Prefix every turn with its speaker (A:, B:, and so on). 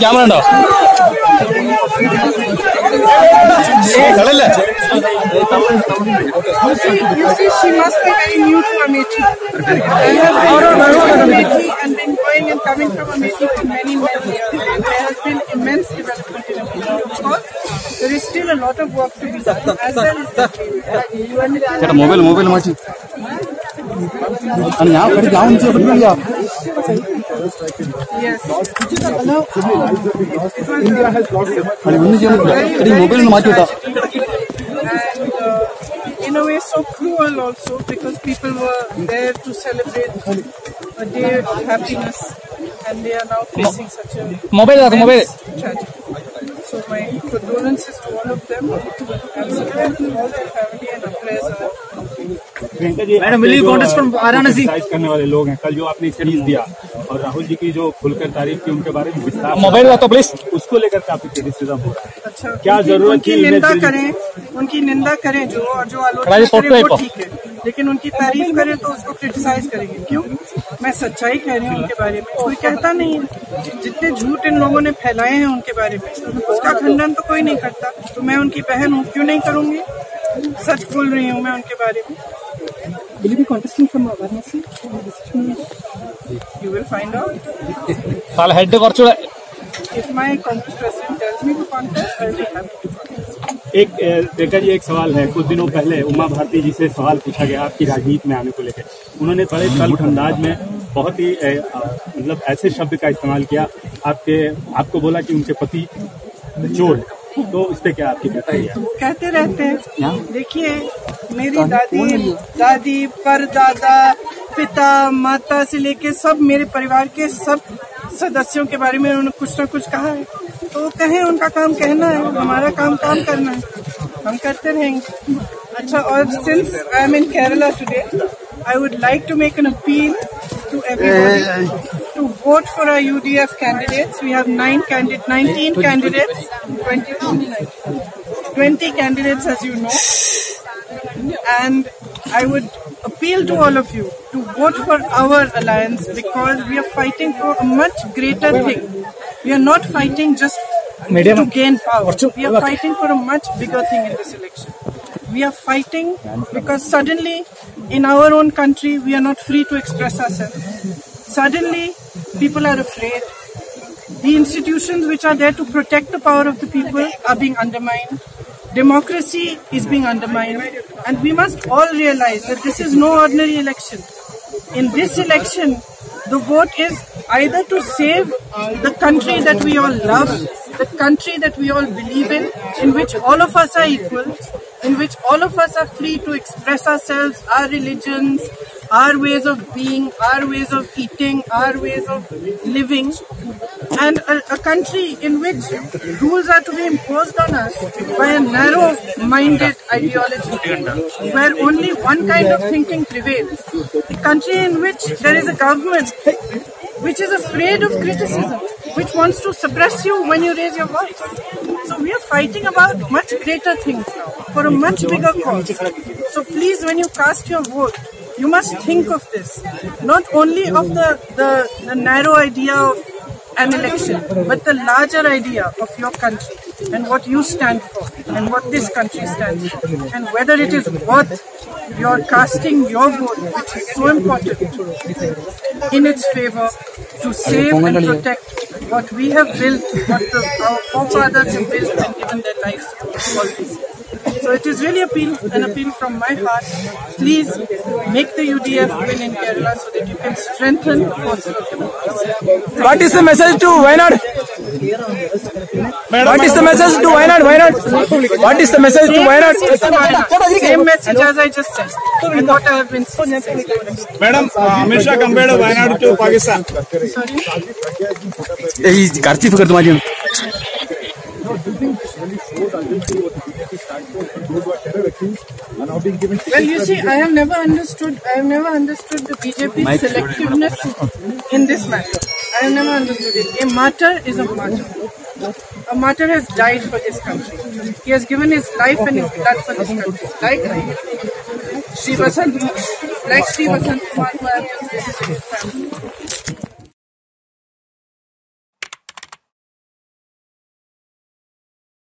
A: Camera ഉണ്ടോ?
B: You see, she must be very new to Amethi. I have been Amethi and been going and coming from Amethi for many years. There has been immense development in Amethi. Of course, there is still a lot of work to be done. As well as
A: mobile machi.
B: yes.
A: India has lost
B: in a way so cruel also, because people were there to celebrate a day of happiness and they are now facing such a tragedy. So my condolences to all of them and support to all their family and our prayers are.
C: Madam will you contest from Varanasi करने वाले लोग हैं। कल जो आपने speech दिया और राहुल जी की जो खुलकर तारीफ की, उनके बारे में विस्तार
A: मोबाइल तो प्लीज,
C: उसको लेकर काफी क्रिटिसिज्म हो रहा है।
B: अच्छा,
C: क्या जरूरत
B: उनकी निंदा करें जो आलोचना करें वो ठीक है, लेकिन उनकी तारीफ करें तो उसको क्रिटिसाइज करेंगे क्यों? मैं सच्चाई कह रही हूँ उनके बारे में, कोई कहता नहीं है। जितने झूठ इन लोगों ने फैलाए हैं उनके बारे में उसका खंडन तो कोई नहीं करता, तो मैं उनकी बहन हूँ, क्यों नहीं करूँगी? सच बोल रही हूँ मैं उनके बारे में। Will you be contesting from Varanasi? You will find out. If my Congress president tells me to contest, I will be happy to contest.
C: Rekha ji, एक सवाल है। कुछ दिनों पहले उमा भारती जी से सवाल पूछा गया आपकी राजनीति में आने को लेकर। उन्होंने बड़े तल्ख अंदाज में बहुत ही मतलब ऐसे शब्द का इस्तेमाल किया, आपको बोला कि उनके पति चोर है, तो इस पे क्या आपकी प्रतिक्रिया?
B: कहते रहते हैं। देखिए, मेरी दादी परदादा पिता माता से लेके सब मेरे परिवार के सब सदस्यों के बारे में उन्होंने कुछ न कुछ कहा है, तो कहें, उनका काम कहना है, हमारा काम करना है, हम करते रहेंगे। अच्छा, और since I am in Kerala today, I would like to make an appeal to everybody to vote for our UDF candidates. We have 19 candidates, 20 candidates as you know, and I would appeal to all of you to vote for our alliance, because we are fighting for a much greater thing. We are not fighting just to gain power. We are fighting for a much bigger thing in this election. We are fighting because suddenly in our own country we are not free to express ourselves. Suddenly people are afraid. The institutions which are there to protect the power of the people are being undermined. Democracy is being undermined, and we must all realize that this is no ordinary election. In this election, the vote is either to save the country that we all love, the country that we all believe in which all of us are equal, in which all of us are free to express ourselves, our religions, our ways of being, our ways of eating, our ways of living, and a country in which rules are to be imposed on us by a narrow-minded ideology, where only one kind of thinking prevails. A country in which there is a government which is afraid of criticism, which wants to suppress you when you raise your voice. So we are fighting about much greater things now, for a much bigger cause. So please, when you cast your vote, you must think of this, not only of the narrow idea of an election, but the larger idea of your country and what you stand for and what this country stands for, and whether it is worth your casting your vote, which is so important, in its favor to save and protect what we have built, what our forefathers have built and given their lives to all this. So it is really an appeal from my heart. Please make the UDF win in Kerala so that you can strengthen the forces of democracy.
A: What is the message to Wayanad? What is the message to Wayanad? What is the message to Wayanad?
B: Same message as I just said, and what I have been saying.
C: Madam, Amit Shah compared Wayanad to Pakistan.
B: Sorry? Well, you see, I have never understood the BJP's selectiveness in this matter. I have never understood it. A martyr is a martyr. A martyr has died for this country. He has given his life and his blood for this country. Right? Shri Vasant Kumar, who I have just visited his family.